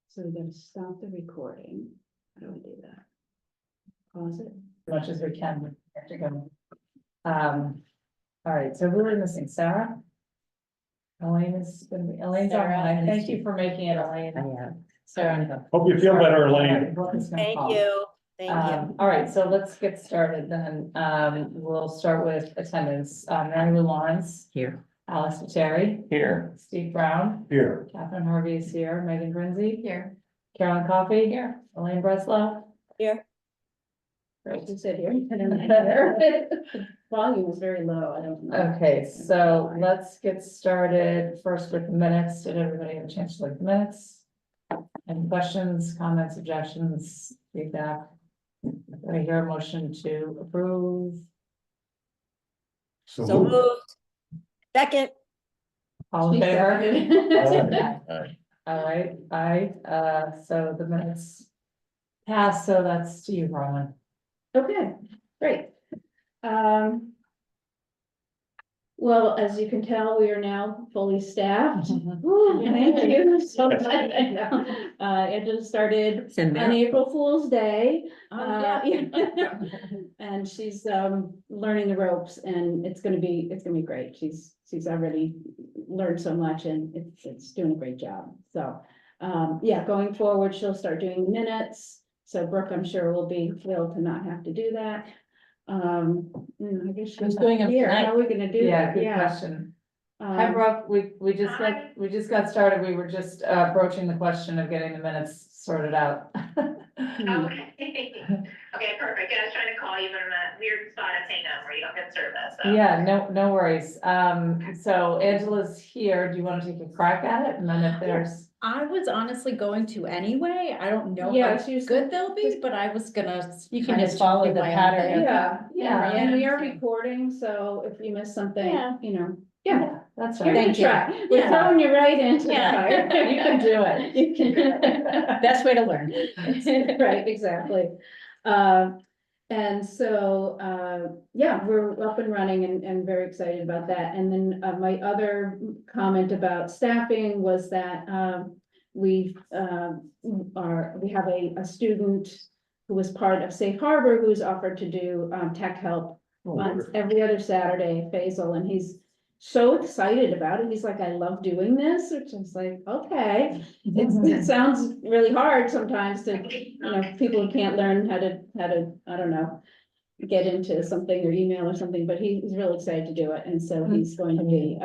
So we're gonna stop the recording. How do I do that? Pause it. As much as we can, we have to go. All right, so who are we missing? Sarah? Elaine's Sarah, online. Thank you for making it, Elaine. Sarah. Hope you feel better, Elaine. Thank you, thank you. All right, so let's get started then. We'll start with attendance. Mary Lou Lawrence. Here. Alex Terry. Here. Steve Brown. Here. Catherine Harvey is here. Megan Grinzy. Here. Carolyn Coffey. Here. Elaine Breslow. Here. Great. You said here. Volume was very low. I don't know. Okay, so let's get started first with the minutes. Did everybody have a chance to look at the minutes? Any questions, comments, objections, feedback? I hear a motion to approve. So moved. Second. All in She favor? seconded. All right, so the minutes pass, so that's to you, Roland. Okay, great. Well, as you can tell, we are now fully staffed. Woo, thank you so much. I know. It just started It's in on there. April Fool's Day. Oh, Yeah. And she's learning the ropes, and it's gonna be great. She's already learned so much, and it's doing a great job. So, yeah, going forward, she'll start doing minutes. So Brooke, I'm sure, will be thrilled to not have to do that. I guess she's Who's doing not it here. tonight? How are we gonna do Yeah, that? good Yeah. question. Hi, Um, Brooke, we just got started. We were just broaching the question of getting the minutes sorted out. Okay, okay, perfect. I was trying to call you, but I'm in a weird spot at Hingham where you don't get service, so. Yeah, no worries. So Angela's here. Do you want to take a crack at it? And then if there's, I was honestly going to anyway. I don't know Yeah, how she's- good they'll be, but I was gonna. You can kinda just follow do the my own pattern thing. of- Yeah, and we are Yeah. recording, so if you miss something, Yeah. you know, yeah. that's Give it right. a Thank you. try. We're Yeah. throwing you right into the Yeah. fire. You can do it. You can. Best way to learn. Right, exactly. And so, yeah, we're up and running and very excited about that. And then, my other comment about staffing was that, we have a student who was part of Safe Harbor, who's offered to do, tech help on every other Saturday, Faisal, and he's so excited about it. He's like, I love doing this, which is like, okay. It sounds really hard sometimes to, people who can't learn how to, I don't know, get into something or email or something, but he's really excited to do it. And so he's going to be,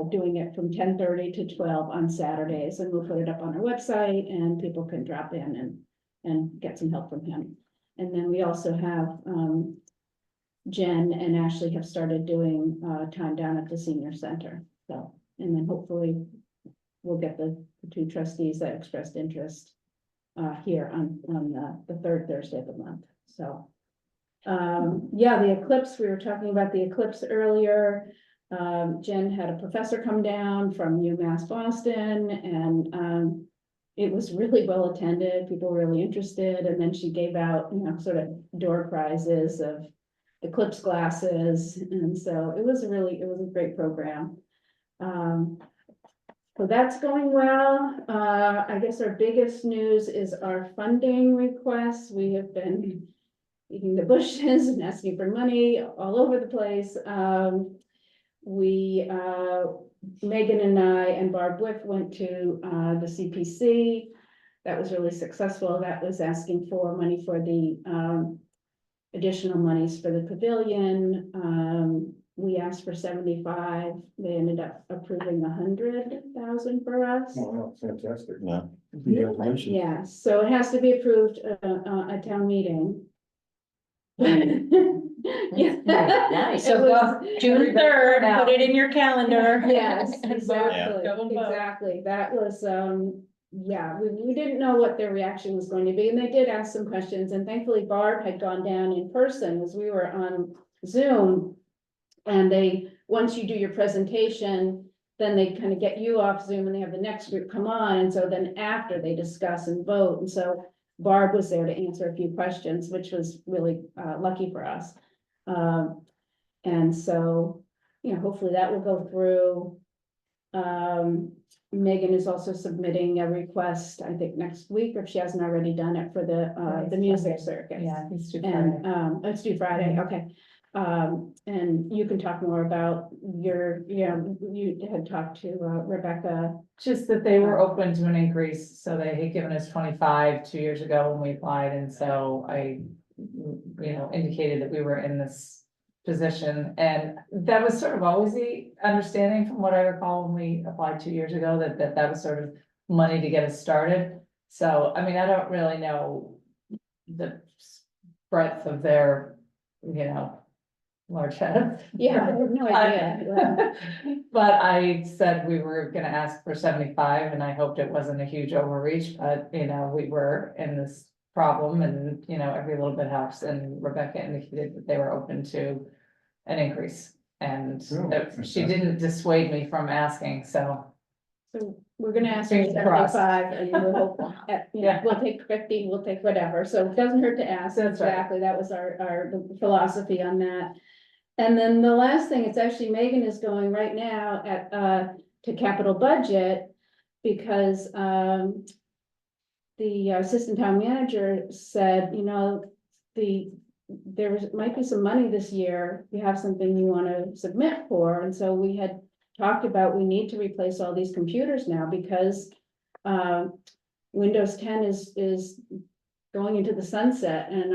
doing it from 10:30 to 12 on Saturdays, and we'll put it up on our website and people can drop in and get some help from him. And then we also have, Jen and Ashley have started doing, time down at the senior center. So, and then hopefully we'll get the two trustees that expressed interest, here on the third Thursday of the month. So, yeah, the eclipse, we were talking about the eclipse earlier. Jen had a professor come down from UMass Boston, and, it was really well attended, people were really interested, and then she gave out, sort of door prizes of eclipse glasses, and so it was a great program. So that's going well. I guess our biggest news is our funding requests. We have been eating the bushes and asking for money all over the place. Megan and I and Barb Whiff went to the CPC. That was really successful. That was asking for money for the additional monies for the pavilion. We asked for 75. They ended up approving 100,000 for us. Wow, fantastic. Yeah. Congratulations. Yeah, so it has to be approved at town meeting. Yeah. Nice. It So was- June 3rd, put it in your calendar. Yes, And vote. exactly, Go and vote. exactly. That was, yeah, we didn't know what their reaction was going to be, and they did ask some questions, and thankfully Barb had gone down in person as we were on Zoom. And once you do your presentation, then they kind of get you off Zoom and they have the next group come on, and so then after they discuss and vote, and so Barb was there to answer a few questions, which was really lucky for us. And so, you know, hopefully that will go through. Megan is also submitting a request, I think, next week, if she hasn't already done it, for the music circuit. Yeah, it's too And, far. it's due Friday, Mhm. okay. And you can talk more about your, you know, you had talked to Rebecca. Just that they were open to an increase, so they had given us 25 2 years ago when we applied, and so I, indicated that we were in this position, and that was sort of always the understanding from what I recall when we applied 2 years ago, that was sort of money to get us started. So, I mean, I don't really know the breadth of their, large head. Yeah, I have no idea. But I said we were gonna ask for 75, and I hoped it wasn't a huge overreach, but, we were in this problem, and, every little bit helps, and Rebecca indicated that they were open to an increase. And Oh, she didn't dissuade me from asking, so. So we're gonna ask for Fingers crossed. 75, and we'll hope, Yeah. we'll take 50, we'll take whatever, so it doesn't hurt to ask. That's right. Exactly, that was our philosophy on that. And then the last thing, it's actually Megan is going right now to capital budget, because, the assistant town manager said, might be some money this year, if you have something you wanna submit for, and so we had talked about, we need to replace all these computers now, because Windows 10 is going into the sunset, and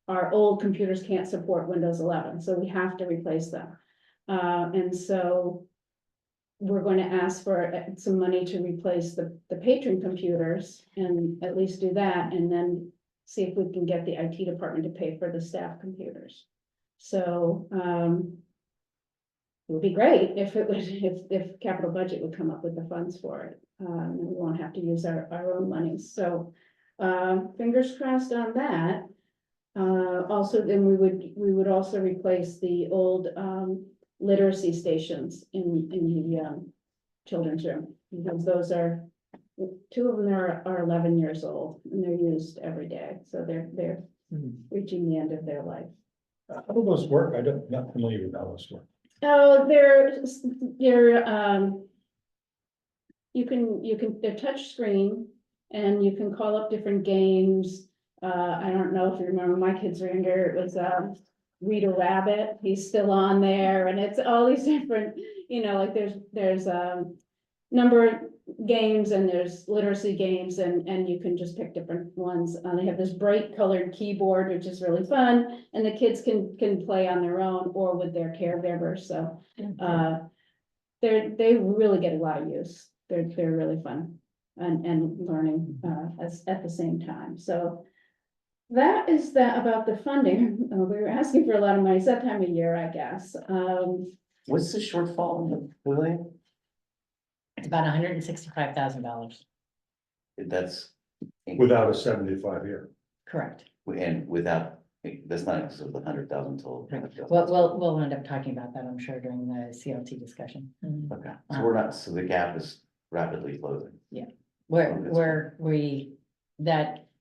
our old computers can't support Windows 11, so we have to replace them. And so we're going to ask for some money to replace the patron computers, and at least do that, and then see if we can get the IT department to pay for the staff computers. So, it would be great if it was, if capital budget would come up with the funds for it. And we won't have to use our own money, so, fingers crossed on that. Also, then we would also replace the old, literacy stations in the, children's room, because those are, 2 of them are 11 years old, and they're used every day, so they're reaching the end of their life. How do those work? Not familiar with how those work. Oh, they're, they're touch screen, and you can call up different games. I don't know if you remember, my kids were younger, it was, Rita Rabbit, he's still on there, and it's all these different, like there's number of games, and there's literacy games, and you can just pick different ones. They have this bright colored keyboard, which is really fun, and the kids can play on their own or with their caregivers, so. They really get a lot of use, they're really fun, and learning, at the same time, so. That is that about the funding. We were asking for a lot of money, it's that time of year, I guess. What's the shortfall in the pavilion? It's about $165,000, That's. Without a 75 year. correct. And without, that's not because of the 100,000 total. We'll end up talking about that, I'm sure, during the CLT discussion. Okay, so we're not, so the gap is rapidly closing.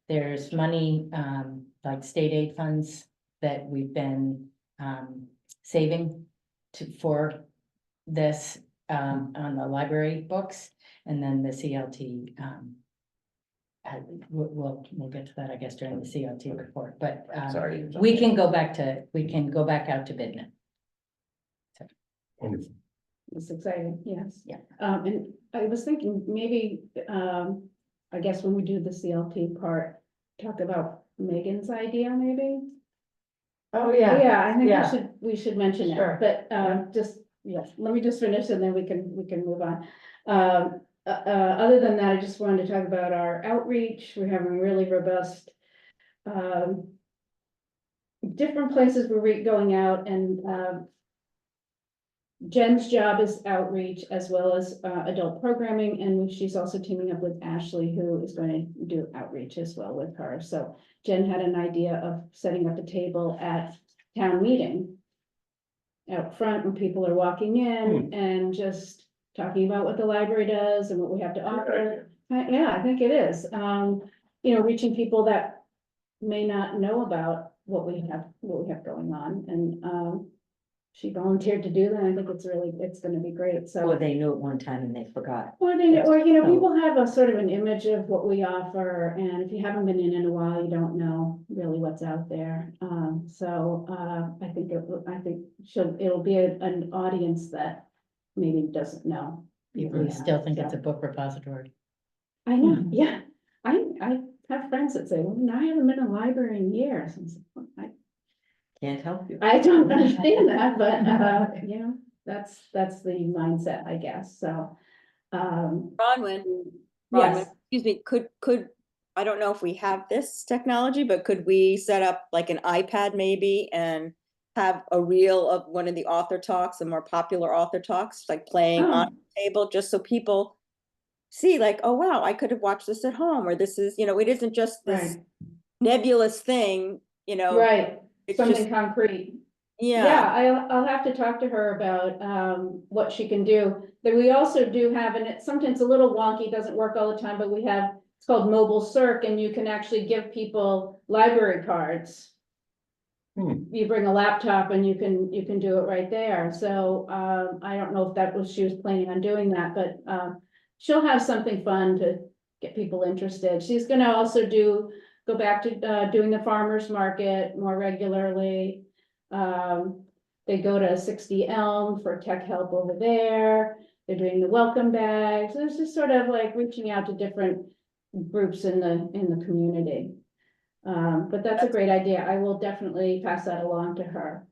There's money, like state aid funds that we've been, saving for this, on the library books, and then the CLT, we'll get to that, I guess, during the CLT report, but, Sorry. we can go back out to bid now. Wonderful. It's exciting, yes. Yeah. And I was thinking maybe, I guess when we do the CLT part, talk about Megan's idea, maybe? Oh, yeah. Yeah, I think Yeah. we should mention Sure. it, but, just, yes, let me just finish, and then we can move on. Other than that, I just wanted to talk about our outreach. We're having really robust, different places we're going out, and, Jen's job is outreach as well as, adult programming, and she's also teaming up with Ashley, who is going to do outreach as well with her. So Jen had an idea of setting up a table at town meeting out front when people are walking in, and just talking about what the library does and what we have to offer. Yeah, I think it is. Reaching people that may not know about what we have going on, and, she volunteered to do that. I think it's gonna be great, so. Or they knew at one time and they forgot. Or they, or, you know, So- people have a sort of an image of what we offer, and if you haven't been in a while, you don't know really what's out there. I think it'll be an audience that maybe doesn't know. People who still think it's a book repository. I know, Mhm. yeah. I have friends that say, well, I haven't been in a library in years. And so, Can't help you. I don't understand that, but, you know, that's the mindset, I guess, so. Bronwyn, Yes, excuse me, could, I don't know if we have this technology, but could we set up like an iPad maybe and have a reel of one of the author talks, the more popular author talks, like playing on the table, just so people see like, oh, wow, I could have watched this at home, or this is, you know, it isn't just this right, nebulous thing, you know. right, It's something just, concrete. Yeah, yeah, I'll have to talk to her about, what she can do. But we also do have, and it's sometimes a little wonky, doesn't work all the time, but we have, it's called Mobile Circ, and you can actually give people library cards. You bring a laptop and you can do it right there. So, I don't know if that was, she was planning on doing that, but, she'll have something fun to get people interested. She's gonna also go back to, doing the farmer's market more regularly. They go to 60 Elm for tech help over there. They're doing the welcome bags. It's just sort of like reaching out to different groups in the community. But that's a great idea. I will definitely pass that along to her.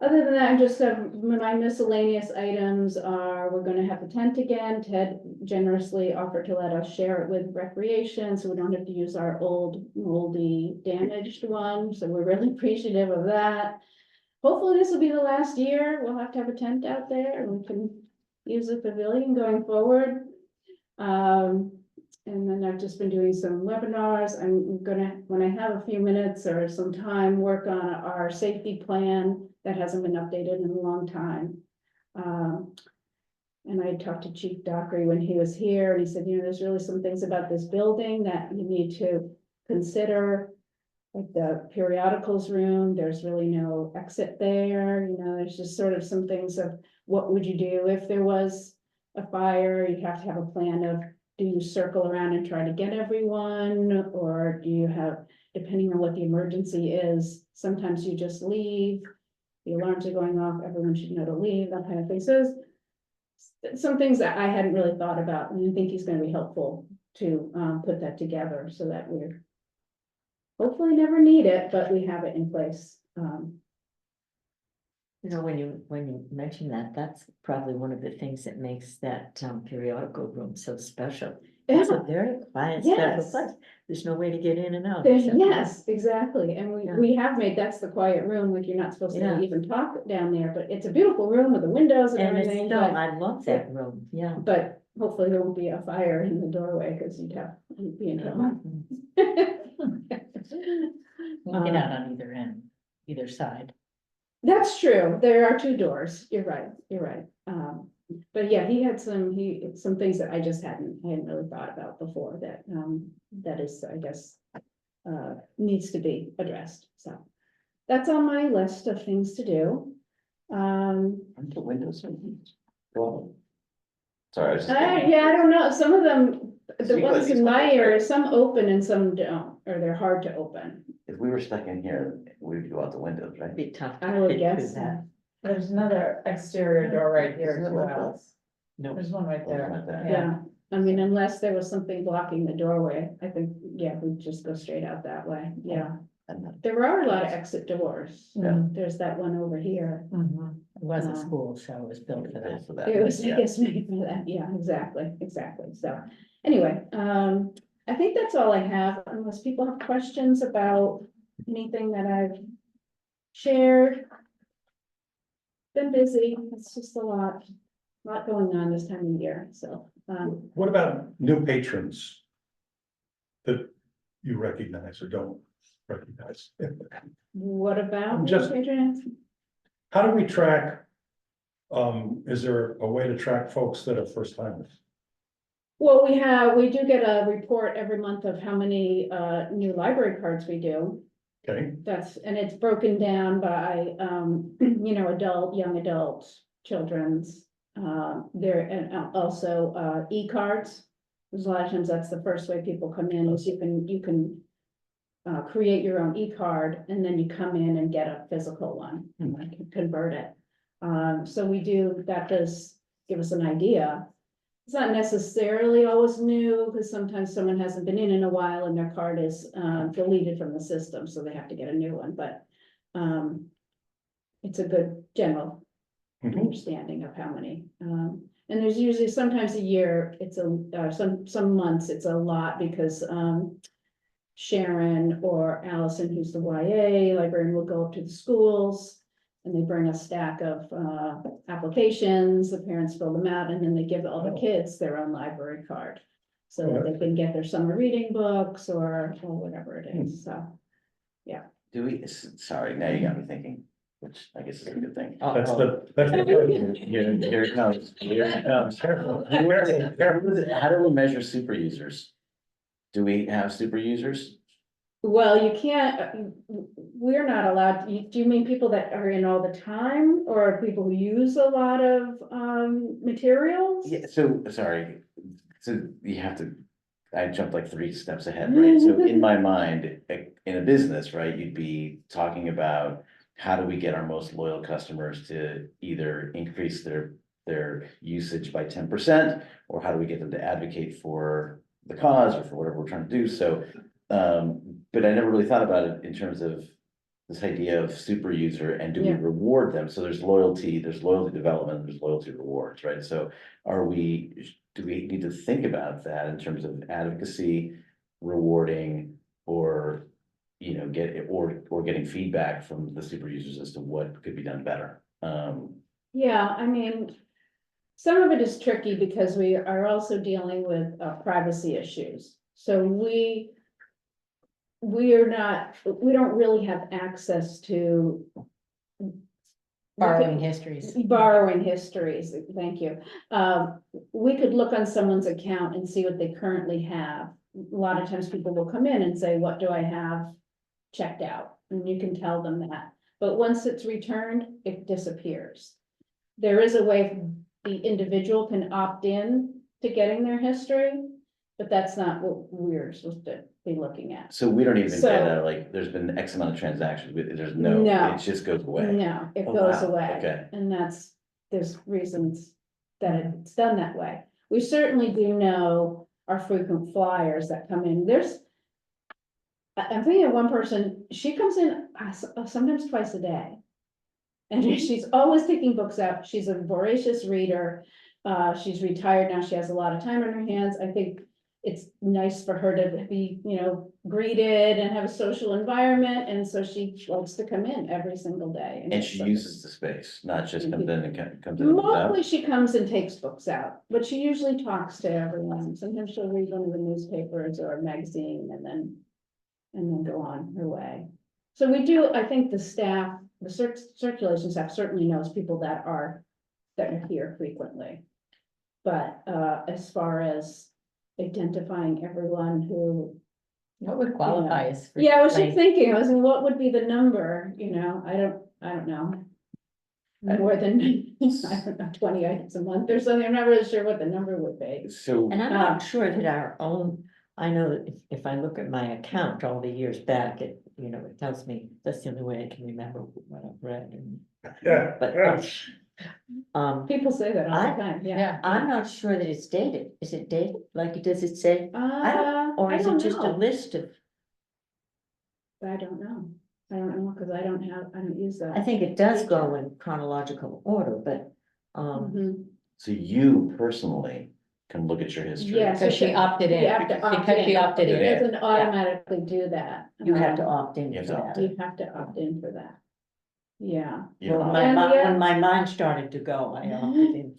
Other than that, I'm just, my miscellaneous items are, we're gonna have the tent again. Ted generously offered to let us share it with recreation, so we don't have to use our old moldy damaged one, so we're really appreciative of that. Hopefully this will be the last year. We'll have to have a tent out there and we can use the pavilion going forward. And then I've just been doing some webinars. I'm gonna, when I have a few minutes or some time, work on our safety plan that hasn't been updated in a long time. And I talked to Chief Dockery when he was here, and he said, you know, there's really some things about this building that you need to consider. Like the periodicals room, there's really no exit there, you know, there's just sort of some things of what would you do if there was a fire? You have to have a plan of, do you circle around and try to get everyone? Or do you have, depending on what the emergency is, sometimes you just leave. The alarms are going off, everyone should know to leave, that kind of thing. So some things that I hadn't really thought about, and I think he's gonna be helpful to put that together so that we're hopefully never need it, but we have it in place. You know, when you mention that, that's probably one of the things that makes that periodical room so special. It's a very quiet, special Yes. place. There's no way to get in and out. except- Yes, exactly, and Yeah. we have made, that's the quiet room, like you're not supposed Yeah. to even talk down there, but it's a beautiful room with the windows and And it's everything, still, but. I love that room, yeah. But hopefully there won't be a fire in the doorway, cause you'd be in trouble. Get out on either end, either side. That's true, there are two doors, you're right. But yeah, he had some things that I just hadn't really thought about before that is, I guess, needs to be addressed, so. That's on my list of things to do. Aren't the windows open? Well, sorry, I was just. Yeah, I don't know, some of them, the You guys ones in use my windows, area, right? some open and some don't, or they're hard to open. If we were stuck in here, we'd go out the windows, right? It'd be tough. to I would fit guess through that. There's another exterior door right here Isn't as it like well. No, There's one right there. Like that. Yeah, I mean, unless there was something blocking the doorway, I think, yeah, we'd just go straight out that way, yeah. And then- There are a lot of exit doors. Yeah. There's that one over here. Mhm. It was a school, so it was built for Built that. for that, It was, I yeah. guess, made for that, yeah, exactly, so, anyway, I think that's all I have, unless people have questions about anything that I've shared. Been busy, it's just a lot going on this time of year, so, What about new patrons? That you recognize or don't recognize? what about? Just- patrons? How do we track? Is there a way to track folks that are first timers? Well, we do get a report every month of how many new library cards we do. Okay, and it's broken down by, adult, young adults, children's. There, and also, e-cards. There's a lot of times that's the first way people come in, is you can create your own e-card, and then you come in and get a physical one, and I can convert it. So that does give us an idea. It's not necessarily always new, because sometimes someone hasn't been in a while and their card is deleted from the system, so they have to get a new one, but it's a good general Mhm. understanding of how many. And there's usually sometimes a year, some months, it's a lot, because Sharon or Allison, who's the YA librarian, will go up to the schools. And they bring a stack of applications, the parents fill them out, and then they give all the Oh. kids their own library card. So Oh, that that's they can get their summer reading books or whatever it is, so. Do we, sorry, now you got me thinking, which I guess is a good thing. That's the. Here it comes, here it comes. Careful. How do we measure super users? Do we have super users? Well, you can't, we're not allowed, do you mean people that are in all the time, or people who use a lot of materials? Yeah, so, sorry, so you have to, I jumped like 3 steps ahead, right? So in my mind, in a business, right, you'd be talking about how do we get our most loyal customers to either increase their usage by 10%, or how do we get them to advocate for the cause or for whatever we're trying to do? So, but I never really thought about it in terms of this idea of super user, and do we Yeah. reward them? So there's loyalty development, there's loyalty rewards, right? So do we need to think about that in terms of advocacy, rewarding, or, getting feedback from the super users as to what could be done better? Yeah, I mean, some of it is tricky because we are also dealing with privacy issues. So we don't really have access to Borrowing histories. borrowing histories, thank you. We could look on someone's account and see what they currently have. A lot of times people will come in and say, what do I have checked out? And you can tell them that, but once it's returned, it disappears. There is a way the individual can opt in to getting their history, but that's not what we're supposed to be looking at. So we don't even So- get like, there's been X amount of transactions, there's no, No. it just goes away. No, it Oh, goes wow, away. okay. And there's reasons that it's done that way. We certainly do know our frequent flyers that come in. I'm thinking of one person, she comes in sometimes twice a day. And she's always picking books up. She's a voracious reader. She's retired now. She has a lot of time on her hands. I think it's nice for her to be, greeted and have a social environment. And so she likes to come in every single day. And she uses the space, not just comes in and comes in and comes out. Mostly she comes and takes books out, but she usually talks to everyone. Sometimes she'll read one of the newspapers or a magazine and then go on her way. So we do, I think the staff, the circulation staff certainly knows people that are here frequently. But as far as identifying everyone who, What would qualify as? yeah, I was just frequent? thinking, what would be the number, I don't know. More than, I don't know, 20 items a month or something. I'm not really sure what the number would be. So, And I'm not sure that our own, I know that if I look at my account all the years back, it tells me, that's the only way I can remember what I've read. Yeah. But, People say that all I- the time, yeah. Yeah. I'm not sure that it's dated. Is it dated? Like, does it say, or I is don't it just a know. list of, I don't know, because I don't use that. I think it does go in chronological order, but, Mhm. so you personally can look at your history. Yes. Because she opted in. You have to opt Because she in. opted It in. doesn't automatically do that. you have to opt in You have for to that. opt You have to opt in for that. Yeah. You don't Well, opt my And mind, yeah. when my mind started to go, I opted in.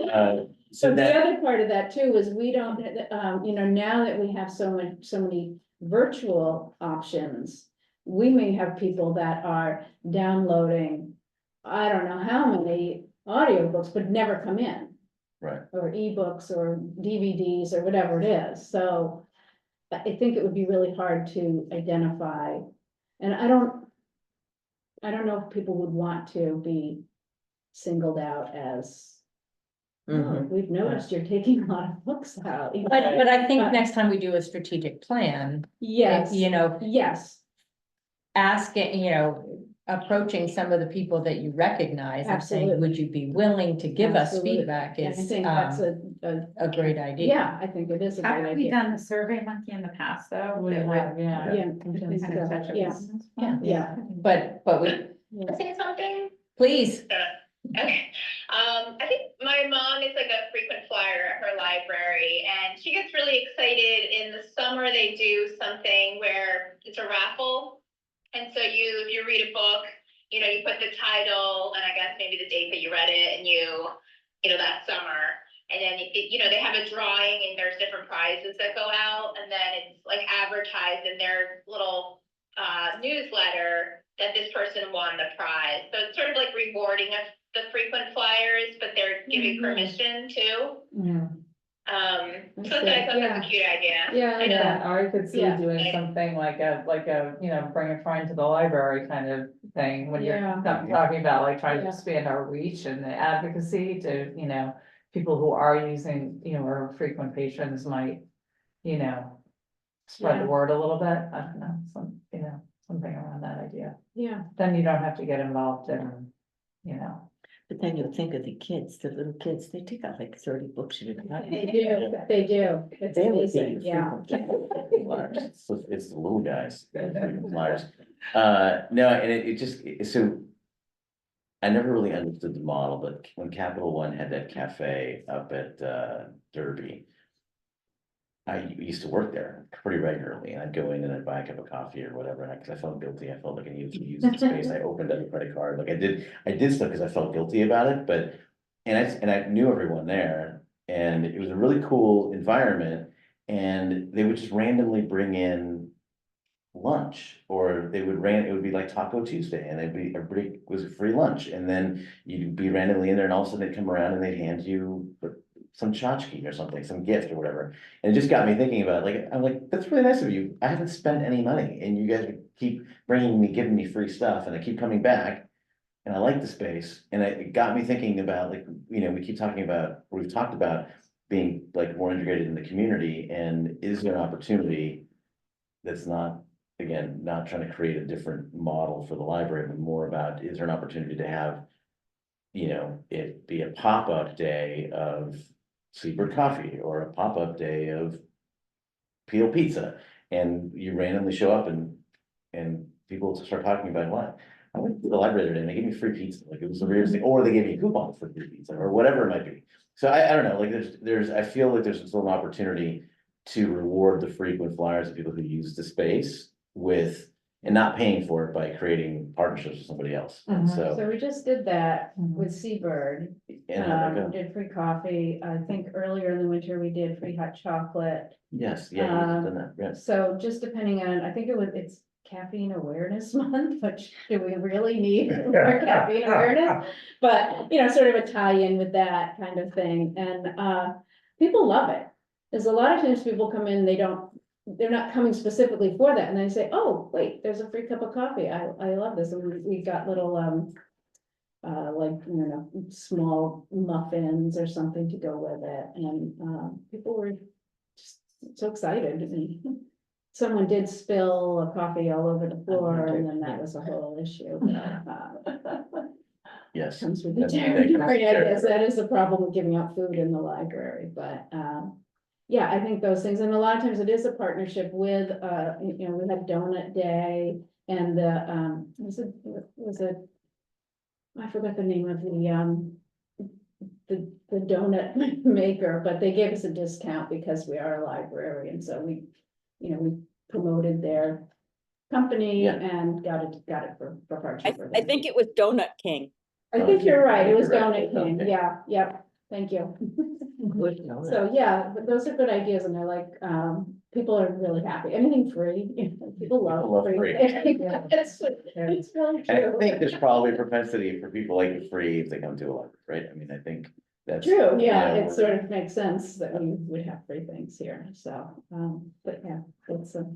So So the that, other part of that too is we don't, now that we have so many virtual options, we may have people that are downloading, I don't know how many audiobooks, but never come in. right, Or ebooks or DVDs or whatever it is, so I think it would be really hard to identify, and I don't know if people would want to be singled out as, oh, Mhm. we've noticed you're taking a lot of books out. But I think next time we do a strategic plan, Yes, you know, yes, asking, you know, approaching some of the people that you recognize and saying, Absolutely. would you be willing to give us Absolutely. feedback I is, think that's a great idea. yeah, I think it is a great Haven't we idea. done the Survey Monkey in the past, though? We that would have, yeah. Yeah, I kind think of so, touch on yeah, this? yeah. But we, Yeah. Say something? please, Okay, I think my mom is like a frequent flyer at her library, and she gets really excited. In the summer, they do something where it's a raffle. And so if you read a book, you put the title and I guess maybe the date that you read it, and that summer. And then, they have a drawing and there's different prizes that go out, and then it's like advertised in their little newsletter that this person won the prize. So it's sort of like rewarding the frequent flyers, but they're giving Mhm. permission too. Mhm. So I thought that was a cute idea. Yeah, I like Yeah, that. or I could see Yeah. doing something like a, bring a friend to the library kind of thing, when you're Yeah. talking about like trying to Yeah. expand our reach and the advocacy to, people who are using, or frequent patrons might, spread Yeah. the word a little bit, I don't know, something around that idea. Yeah, Then you don't have to get involved in, But then you think of the kids, the little kids, they take out like 30 books at a time. they do, they do. It's They would be amazing, yeah. Flyers. It's the little guys, the frequent flyers. No, and it just, so. I never really understood the model, but when Capital One had that cafe up at Derby. I used to work there pretty regularly, and I'd go in and I'd buy a cup of coffee or whatever, and cause I felt guilty, I felt like I needed to use the space, I opened up a credit card, like I did stuff because I felt guilty about it, but. And I knew everyone there, and it was a really cool environment, and they would just randomly bring in. Lunch, or it would be like Taco Tuesday, and everybody was a free lunch, and then you'd be randomly in there, and all of a sudden they'd come around and they'd hand you. Some tchotchke or something, some gift or whatever, and it just got me thinking about it. I'm like, that's really nice of you, I haven't spent any money, and you guys keep giving me free stuff, and I keep coming back. And I like the space, and it got me thinking about, like, we've talked about being like more integrated in the community, and is there an opportunity? That's not, again, not trying to create a different model for the library, but more about, is there an opportunity to have. It be a pop-up day of Seabird Coffee, or a pop-up day of Peel Pizza, and you randomly show up and people start talking about what. I went to the library today and they gave me free pizza, like it was the weirdest thing, or they gave me coupons for free pizza, or whatever it might be. So I don't know, like I feel like there's still an opportunity to reward the frequent flyers of people who use the space and not paying for it by creating partnerships with somebody else, and Mhm. So so. we just did that Mhm. with Seabird. And how'd that go? Did free coffee. I think earlier in the winter, we did free hot chocolate. Yes, yeah, you've done that, yes. So just depending on, I think it's caffeine awareness month, which do we really need more caffeine awareness? But, sort of a tie-in with that kind of thing, and people love it. There's a lot of times people come in, they're not coming specifically for that, and they say, oh, wait, there's a free cup of coffee, I love this, and we got little, small muffins or something to go with it, and people were just so excited. Someone did spill a coffee all over the floor, and then that was a whole issue. Yes. Comes with the That's- territory, I guess that is the problem with giving out food in the library, but, yeah, I think those things, and a lot of times it is a partnership with, we had Donut Day, and I forgot the name of the donut maker, but they gave us a discount because we are a library, and so we promoted their company Yeah. and got it for partnership. for I them. think it was Donut King. I think you're right, it was You're right. Donut King, Okay. yeah, yep, thank you. Good donut. So, yeah, but those are good ideas, and they're like, people are really happy, anything free, people love People love free. free. It's really And I true. think there's probably a propensity for people like it free if they come to a library, right? I mean, I think That's. True, yeah, it we're- sort of makes sense that we would have free things here, so, but yeah, it's a.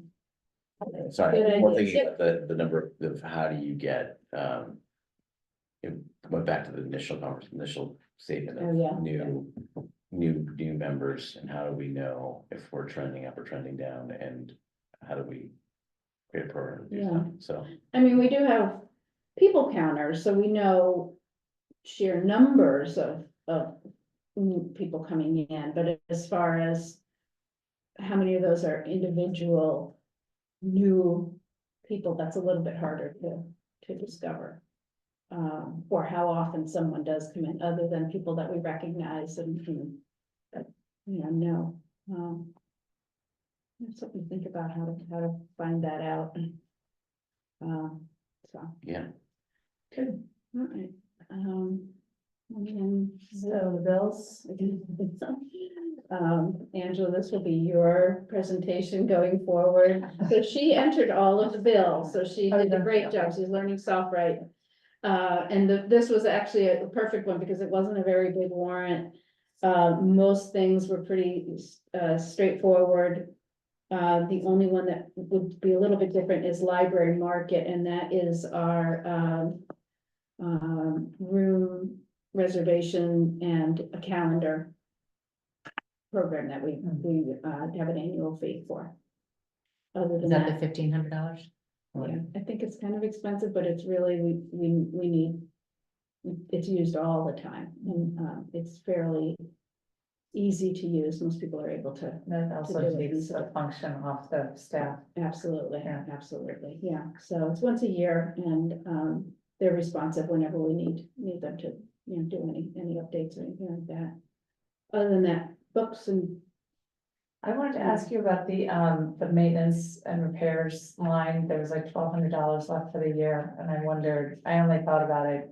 Sorry, Good more idea. thinking about the number of how do you get, it went back to the initial statement Oh, yeah, of new members, and how do we know if we're trending up or trending down, and how do we create a program to do Yeah. so? I mean, we do have people counters, so we know sheer numbers of people coming in, but as far as how many of those are individual new people, that's a little bit harder to discover. Or how often someone does come in, other than people that we recognize and, know. Something to think about how to find that out. So, Yeah, good, all right. And then, So the bills, Angela, this will be your presentation going forward. So she entered all of the bills, so she did a great job. She's learning SoftWrite. And this was actually a perfect one because it wasn't a very big warrant. Most things were pretty straightforward. The only one that would be a little bit different is library market, and that is our room reservation and a calendar program that we have an annual fee for. Other Is than that that, the $1,500? yeah, I think it's kind of expensive, but it's really, we need, it's used all the time, and it's fairly easy to use. Most people are able to. that also do it takes easily. a function off the staff. Absolutely, Yeah. absolutely, yeah, so it's once a year, and they're responsive whenever we need them to, do any updates or anything like that. Other than that, books and, I wanted to ask you about the maintenance and repairs line. There was like $1,200 left for the year, and I wondered, I only thought about it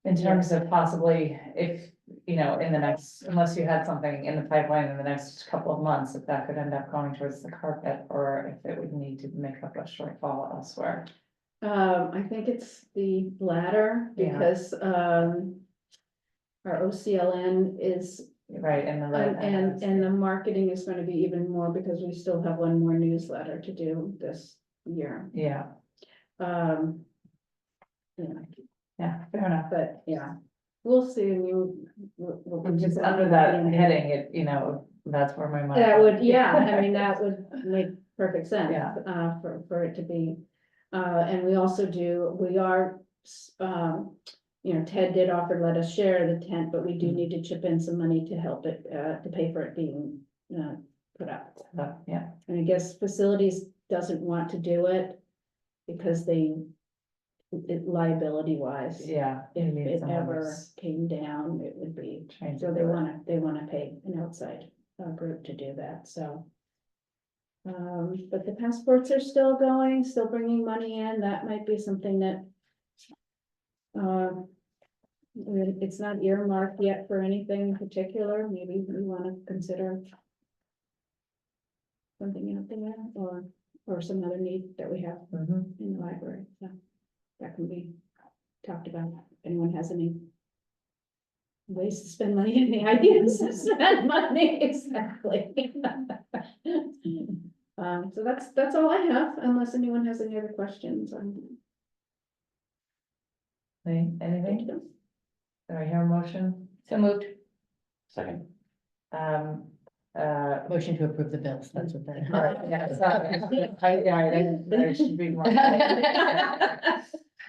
in terms of possibly if, in the next, unless you had something in the pipeline in the next couple of months, if that could end up going towards the carpet, or if it would need to make up a shortfall elsewhere. I think it's the latter, Yeah. because our OCLN is, Right, and the. and the marketing is gonna be even more, because we still have one more newsletter to do this year. Yeah, Um. yeah, fair enough. But, yeah, we'll see, Just under that heading, that's where my mind. That would, yeah, I mean, that would make perfect sense. Yeah. For it to be, and we also Ted did offer to let us share the tent, but we do need to chip in some money to help it, to pay for it being, put up. Yeah, And I guess facilities doesn't want to do it because liability wise. yeah. you If need it someone ever who's came down, it would be, trained so to they do it. wanna pay an outside group to do that, so. But the passports are still going, still bringing money in, that might be something that. It's not earmarked yet for anything in particular, maybe we wanna consider. Something out there, or some other need that we have Mhm. in the library, so. That can be talked about, if anyone has any. Ways to spend money, any ideas to spend money, exactly. So that's all I have, unless anyone has any other questions. Anything? Do I hear a motion? So moved. second, Motion to approve the bills, that's what that is. All right, yeah, sorry. I should be more.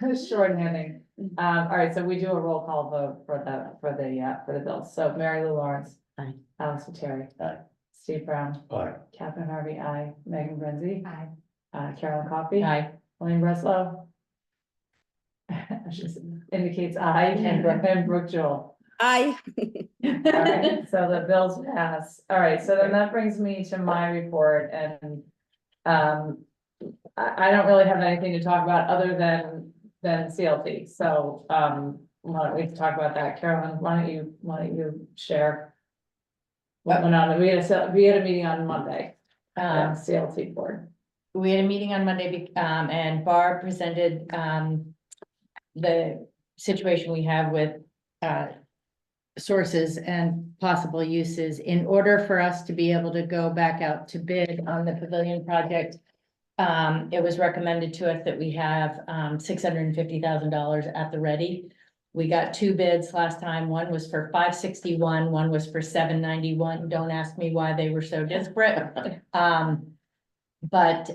Shorthanding. All right, so we do a roll call vote for the bills. So Mary Lou Lawrence. Aye. Alex Lettieri. Aye. Steve Brown. Aye. Catherine Harvey, aye. Megan Brenzi. Aye. Carolyn Coffey. Aye. Elaine Breslow. She indicates aye, and Brooke Joel. I, All right, so the bills pass. All right, so then that brings me to my report, and I don't really have anything to talk about other than CLT. So why don't we talk about that? Carolyn, why don't you share what went on? We had a meeting on Monday, CLT board. We had a meeting on Monday, and Barb presented, the situation we have with, sources and possible uses in order for us to be able to go back out to bid on the pavilion project. It was recommended to us that we have $650,000 at the ready. We got 2 bids last time. One was for 561, one was for 791. Don't ask me why they were so disparate. But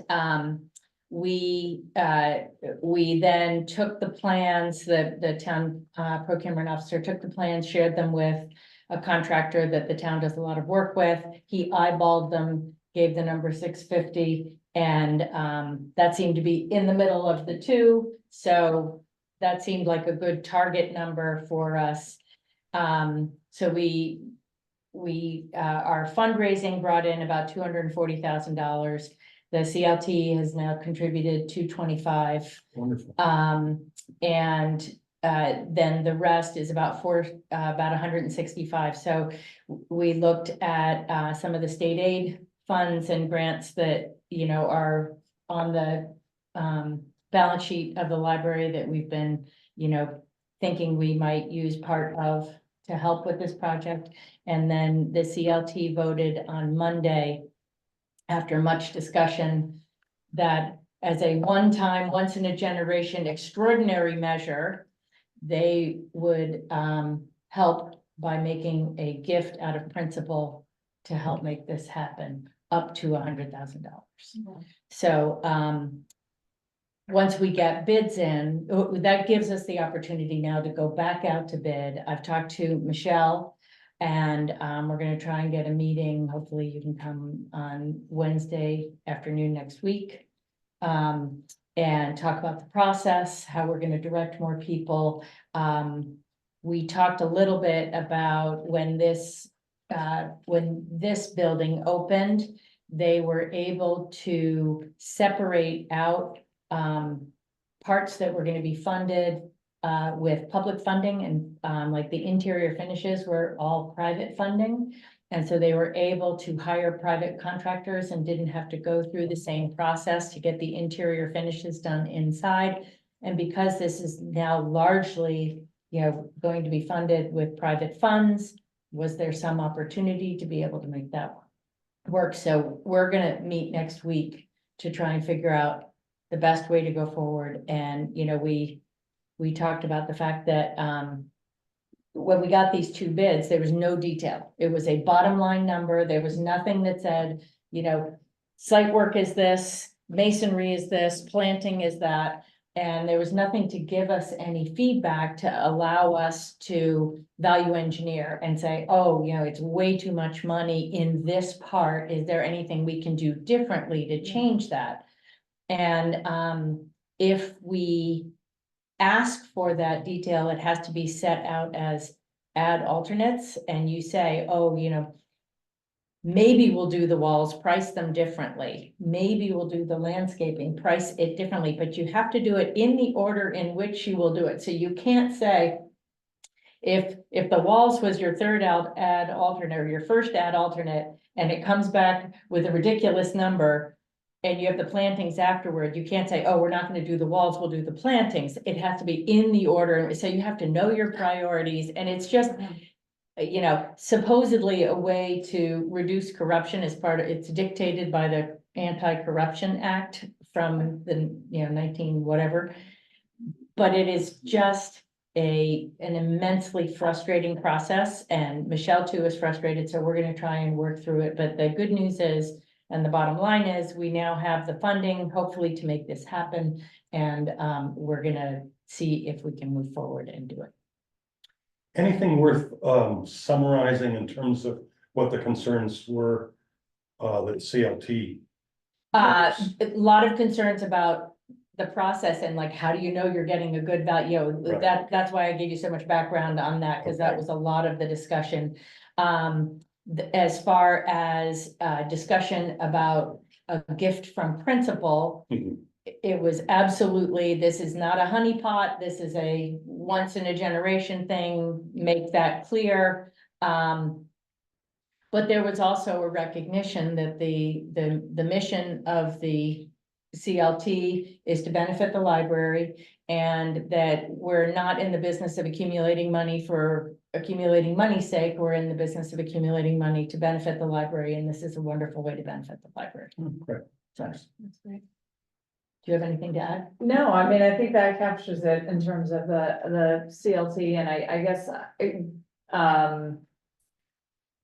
we then took the plans, the town procurement officer took the plans, shared them with a contractor that the town does a lot of work with. He eyeballed them, gave the number 650, and that seemed to be in the middle of the two. So that seemed like a good target number for us. So our fundraising brought in about $240,000. The CLT has now contributed $225,000. Wonderful. And then the rest is about $165,000. So we looked at some of the state aid funds and grants that, you know, are on the balance sheet of the library that we've been, you know, thinking we might use part of to help with this project. And then the CLT voted on Monday, after much discussion, that as a one-time, once in a generation extraordinary measure, they would help by making a gift out of principle to help make this happen, up to $100,000. So once we get bids in, that gives us the opportunity now to go back out to bid. I've talked to Michelle, and we're gonna try and get a meeting. Hopefully you can come on Wednesday afternoon next week. And talk about the process, how we're gonna direct more people. We talked a little bit about when this building opened, they were able to separate out parts that were gonna be funded with public funding, and like the interior finishes were all private funding. And so they were able to hire private contractors and didn't have to go through the same process to get the interior finishes done inside. And because this is now largely, you know, going to be funded with private funds, was there some opportunity to be able to make that work? So we're gonna meet next week to try and figure out the best way to go forward. And, you know, we talked about the fact that when we got these 2 bids, there was no detail. It was a bottom line number. There was nothing that said, you know, site work is this, masonry is this, planting is that. And there was nothing to give us any feedback to allow us to value engineer and say, oh, you know, it's way too much money in this part. Is there anything we can do differently to change that? And if we ask for that detail, it has to be set out as add alternates, and you say, oh, you know, maybe we'll do the walls, price them differently. Maybe we'll do the landscaping, price it differently, but you have to do it in the order in which you will do it. So you can't say, if the walls was your third add alternate or your first add alternate, and it comes back with a ridiculous number, and you have the plantings afterward, you can't say, oh, we're not gonna do the walls, we'll do the plantings. It has to be in the order, so you have to know your priorities, and it's just, you know, supposedly a way to reduce corruption as part of, it's dictated by the Anti-Corruption Act from the, you know, 19 whatever. But it is just an immensely frustrating process, and Michelle too is frustrated, so we're gonna try and work through it. But the good news is, and the bottom line is, we now have the funding, hopefully, to make this happen, and we're gonna see if we can move forward and do it. Anything worth summarizing in terms of what the concerns were that CLT? A lot of concerns about the process and like, how do you know you're getting a good value? You know, Right. that's why I gave you so much background on that, because that Okay. was a lot of the discussion. As far as discussion about a gift from principal, Mhm. it was absolutely, this is not a honeypot, this is a once in a generation thing, make that clear. But there was also a recognition that the mission of the CLT is to benefit the library, and that we're not in the business of accumulating money for accumulating money's sake. We're in the business of accumulating money to benefit the library, and this is a wonderful way to benefit the library. Great. So, that's great. Do you have anything to add? No, I mean, I think that captures it in terms of the CLT, and I guess,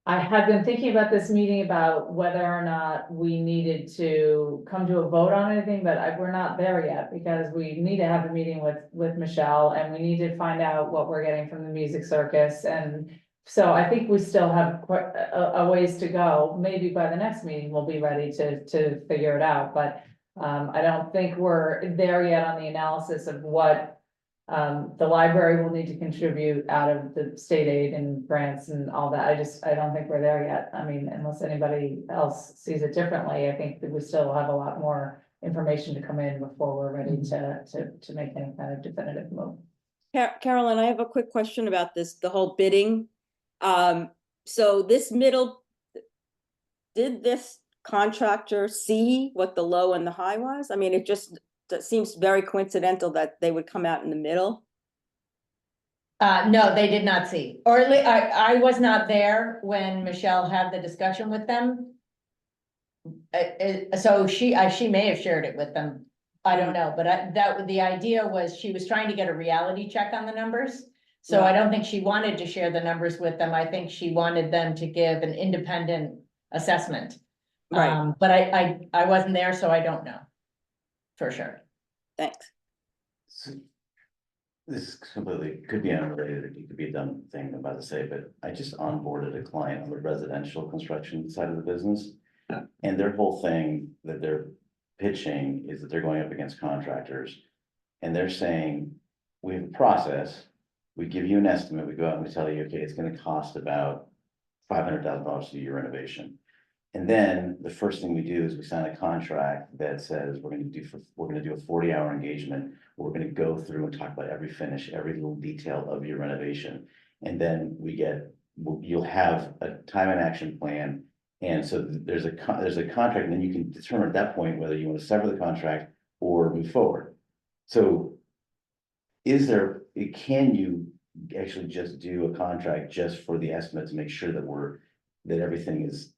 I had been thinking about this meeting about whether or not we needed to come to a vote on anything, but we're not there yet, because we need to have a meeting with Michelle, and we need to find out what we're getting from the music circus, and so I think we still have quite a ways to go. Maybe by the next meeting, we'll be ready to figure it out, but I don't think we're there yet on the analysis of what the library will need to contribute out of the state aid and grants and all that. I don't think we're there yet. I mean, unless anybody else sees it differently, I think that we still have a lot more information to come in before we're ready to make any kind of definitive move. Carolyn, I have a quick question about this, the whole bidding. So did this contractor see what the low and the high was? I mean, that seems very coincidental that they would come out in the middle. No, they did not see, or at least I was not there when Michelle had the discussion with them. So she may have shared it with them. I don't know, but the idea was she was trying to get a reality check on the numbers. So I don't think she wanted to share the numbers with them. I think she wanted them to give an independent assessment. Right. But I wasn't there, so I don't know. For sure. Thanks. So, this is completely, could be unrelated, it could be a dumb thing I'm about to say, but I just onboarded a client on the residential construction side of the business. And their whole thing that they're pitching is that they're going up against contractors. And they're saying, we have a process, we give you an estimate, we go out and we tell you, okay, it's gonna cost about $500,000 to do your renovation. And then the first thing we do is we sign a contract that says we're gonna do a 40-hour engagement. We're gonna go through and talk about every finish, every little detail of your renovation. And then you'll have a time and action plan. And so there's a contract, and then you can determine at that point whether you want to sever the contract or move forward. So can you actually just do a contract just for the estimate to make sure that everything is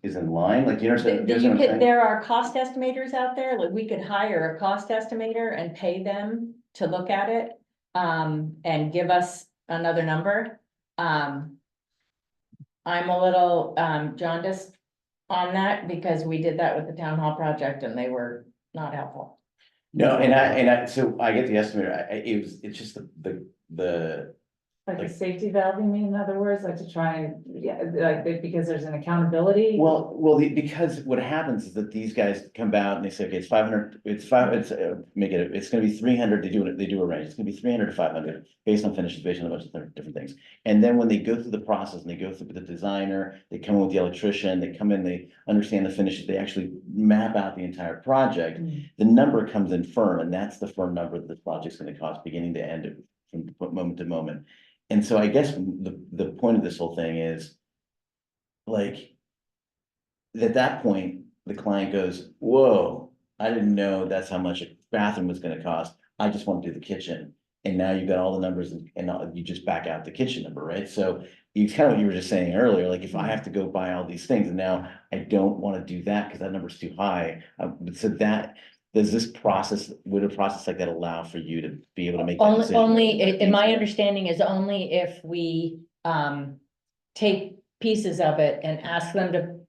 in line? Like, you understand what I'm saying? There are cost estimators out there, like we could hire a cost estimator and pay them to look at it, and give us another number. I'm a little jaundiced on that because we did that with the town hall project and they were not helpful. No, so I get the estimator, it's just the Like a safety valve, you mean, in other words, like to try and, because there's an accountability? Because what happens is that these guys come out and they say, okay, it's 500, it's gonna be 300, they do a range, it's gonna be 300 to 500, based on finishes, based on a bunch of different things. And then when they go through the process and they go through with the designer, they come in with the electrician, they come in, they understand the finishes, they actually map out the entire project. The number comes in firm, and that's the firm number that the project's gonna cost beginning to end, from moment to moment. And so I guess the point of this whole thing is, like, at that point, the client goes, whoa, I didn't know that's how much a bathroom was gonna cost. I just want to do the kitchen. And now you've got all the numbers and you just back out the kitchen number, right? So it's kind of what you were just saying earlier, like if I have to go buy all these things and now I don't want to do that because that number's too high. So would a process like that allow for you to be able to make that decision? In my understanding is only if we take pieces of it and ask them to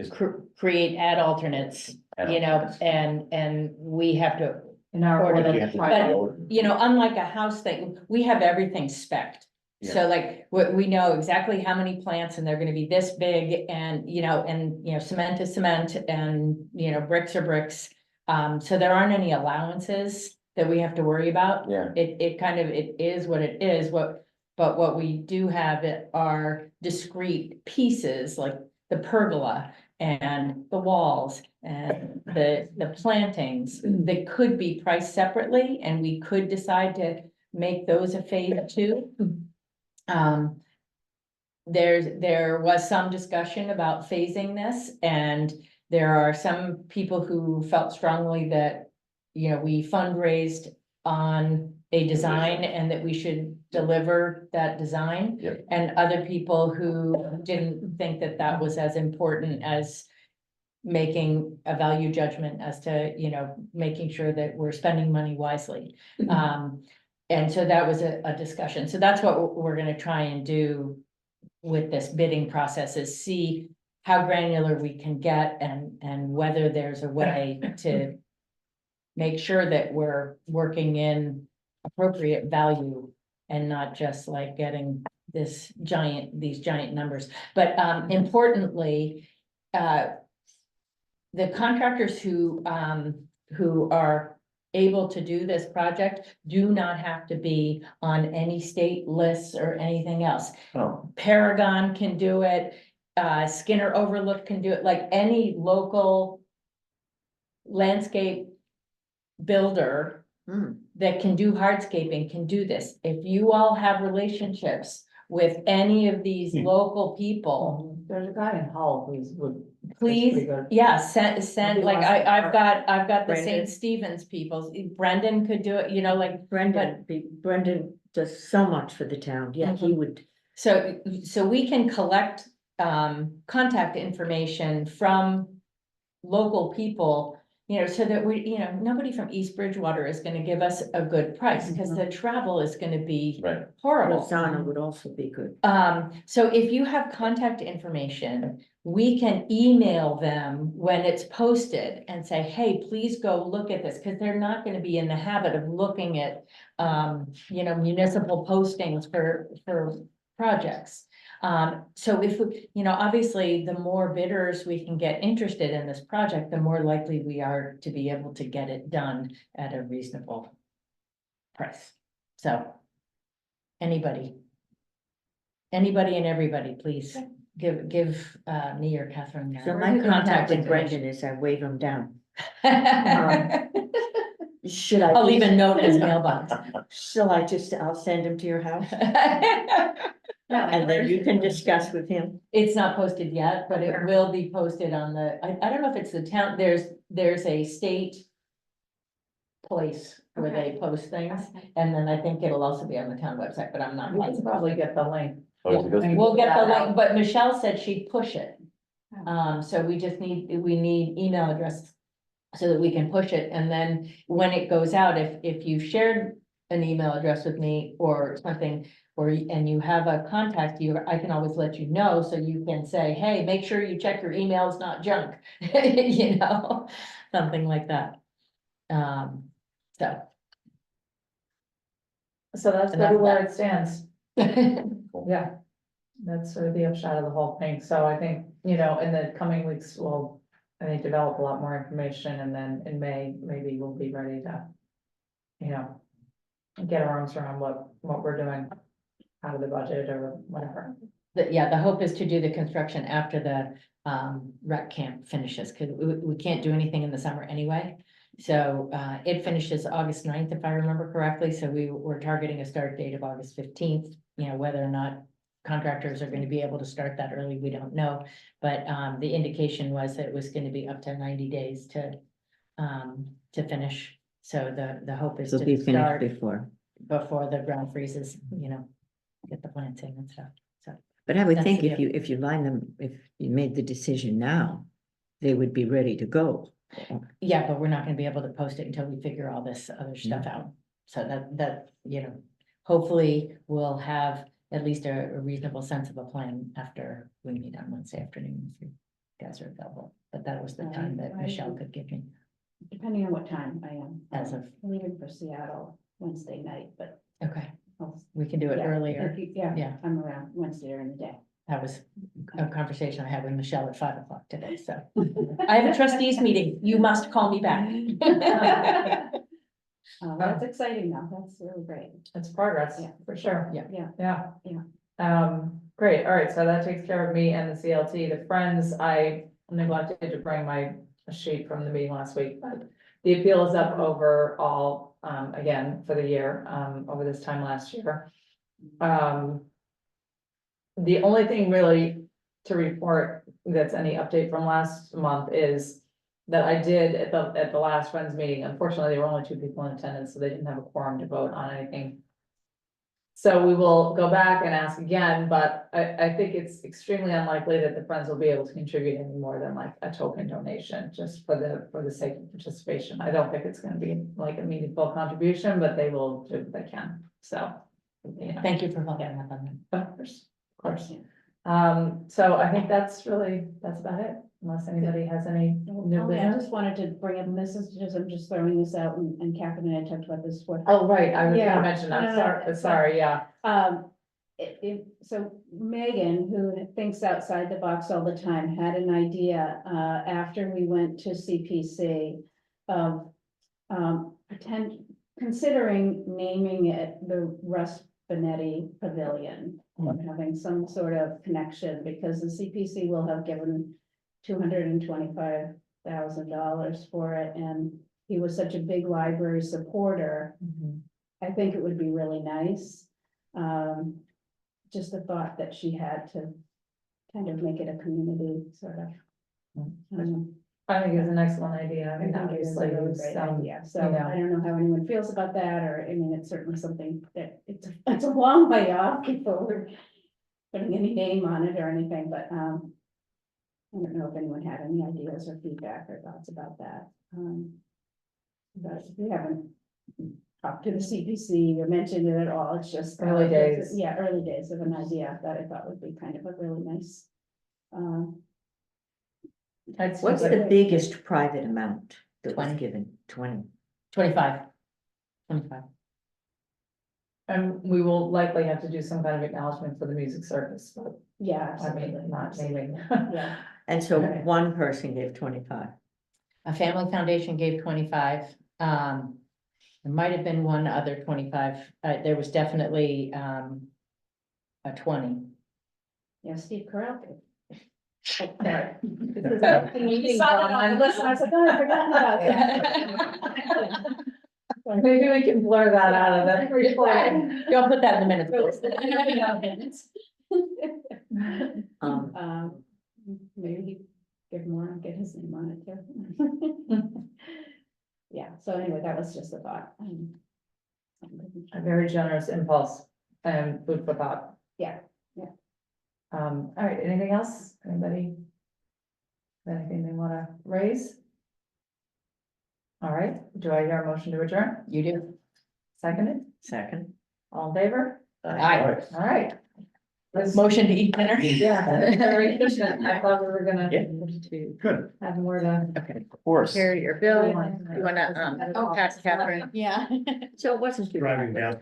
Just- create ad alternates, and we have to, In our Or order. You have to- but, unlike a house thing, we have everything spec'd. So like, we know exactly how many plants and they're gonna be this big and, cement is cement and, bricks are bricks. So there aren't any allowances that we have to worry about. Yeah. It is what it is, but what we do have are discrete pieces, like the pergola and the walls and the plantings that could be priced separately, and we could decide to make those a phase 2. There was some discussion about phasing this, and There are some people who felt strongly that, you know, we fundraised on a design and that we should deliver that design. Yep. And other people who didn't think that that was as important as making a value judgment as to, you know, making sure that we're spending money wisely. And so that was a discussion. So that's what we're gonna try and do with this bidding process, is see how granular we can get and whether there's a way to make sure that we're working in appropriate value and not just like getting these giant numbers. But importantly, the contractors who are able to do this project do not have to be on any state lists or anything else. Oh, Paragon can do it, Skinner Overlook can do it, like any local landscape builder Hmm. that can do hardscaping can do this. If you all have relationships with any of these Hmm. local people, There's a guy in Hull who's would. please, pretty good. yeah, send, like, I've got the Brendan. St. Stephen's people, Brendan could do it, you know, like, Brendan does so much for the town. Yeah, he would. so we can collect, contact information from local people, you know, so that we, you know, nobody from East Bridgewater is gonna give us a good price, because the travel is gonna be right. horrible. Rosanna would also be good. So if you have contact information, we can email them when it's posted and say, hey, please go look at this, because they're not gonna be in the habit of looking at, you know, municipal postings for projects. So if, you know, obviously, the more bidders we can get interested in this project, the more likely we are to be able to get it done at a reasonable price. So anybody and everybody, please give me or Catherine. So my contact with Brendan is I wave him down. Should I? I'll leave a just- note in his mailbox. I'll send him to your house and then you can discuss with him. It's not posted yet, but it will be posted on the, I don't know if it's the town, there's a state place where they post things, and then I think it'll also be on the town website, but I'm not. We can probably get the link. Oh, it goes- We'll get the link, but Michelle said she'd push it. So we need email address so that we can push it, and then when it goes out, if you shared an email address with me or something, and you have a contact, I can always let you know, so you can say, hey, make sure you check your emails, not junk, you know, something like that. So. So that's And sort of that's where that. it stands. Yeah, that's sort of the upshot of the whole thing. So I think, you know, in the coming weeks, we'll, I think, develop a lot more information, and then in May, maybe we'll be ready to, you know, get our arms around what we're doing out of the budget or whatever. The hope is to do the construction after the rec camp finishes, because we can't do anything in the summer anyway. So it finishes August 9th, if I remember correctly, so we're targeting a start date of August 15th. You know, whether or not contractors are going to be able to start that early, we don't know. But the indication was that it was going to be up to 90 days to finish. So the hope is It'll be to finished start before. the ground freezes, you know, get the planting and stuff. So But I would That's think the if you line them, if you made the decision now, they would be ready to go. yeah, but we're not gonna be able to post it until we figure all this other stuff out. So that, you know, hopefully we'll have at least a reasonable sense of a plan after we meet on Wednesday afternoon, if you guys are available. But that was the time that Michelle could give me Depending on what time I am. as of, Leaving for Seattle Wednesday night, but. okay, I'll- we can do it yeah, earlier. if you- Yeah, Yeah. I'm around Wednesday during the day. That was a conversation I had with Michelle at 5 o'clock today, so. I have a trustees meeting, you must call me back. That's exciting though, that's really great. It's progress, Yeah. for sure. Yeah. Yeah. Yeah. Great, all right, so that takes care of me and the CLT, the Friends, I neglected to bring my sheet from the meeting last week, but the appeal is up overall, again, for the year, over this time last year. The only thing really to report, that's any update from last month, is that I did at the last Friends meeting, unfortunately, there were only 2 people in attendance, so they didn't have a quorum to vote on anything. So we will go back and ask again, but I think it's extremely unlikely that the Friends will be able to contribute any more than like a token donation, just for the sake of participation. I don't think it's gonna be like a meaningful contribution, but they will do what they can, so. You know. Thank you for following up on that. Of course, of course. So I think that's about it, unless anybody has any new Oh, yeah, I business. just wanted to bring up, and this is just, I'm just throwing this out, and Catherine and I talked about this before. Oh, right, I was Yeah. gonna mention, I'm No, no, sorry, it's sorry, yeah. So Megan, who thinks outside the box all the time, had an idea, after we went to CPC of, considering naming it the Russ Benetti Pavilion, or having some sort of connection, because the CPC will have given $225,000 for it, and he was such a big library supporter. I think it would be really nice. Just the thought that she had to kind of make it a community sort of. I think it's an excellent idea, I I mean, think it is a obviously, really it's, great idea, so you know. I don't know how anyone feels about that, or, I mean, it's certainly something that, it's a long way off before we're putting any name on it or anything, but, I don't know if anyone had any ideas or feedback or thoughts about that. But we haven't talked to the CPC or mentioned it at all, it's just. Early days. Yeah, early days of an idea that I thought would be kind of a really nice. That's What's like- the biggest private amount that was 20. given? 20. 25. 25. And we will likely have to do some kind of acknowledgement for the music service, but Yeah, I mean, absolutely. not naming. Yeah. And so Okay. one person gave 25. A family foundation gave 25. There might have been one other 25. There was definitely a 20. Yeah, Steve Carell. Sorry. Saw it on my list, and I was like, oh, I've forgotten about that. Maybe we can blur that out of the recording. Don't put that in the minutes. please. Maybe he give more and get his name on it too. Yeah, so anyway, that was just a thought. A very generous impulse and food for thought. Yeah. All right, anything else? Anybody? Anything they wanna raise? All right, do I hear a motion to adjourn? You do. Seconded, Second. all in favor? Aye. All right. Let's- Motion to eat dinner? Yeah, very efficient. I thought we were gonna Yeah. Good. have more to. Okay. Of course. Here, your bill. You want- You wanna, pass Catherine? Yeah. So it wasn't too bad. Driving down.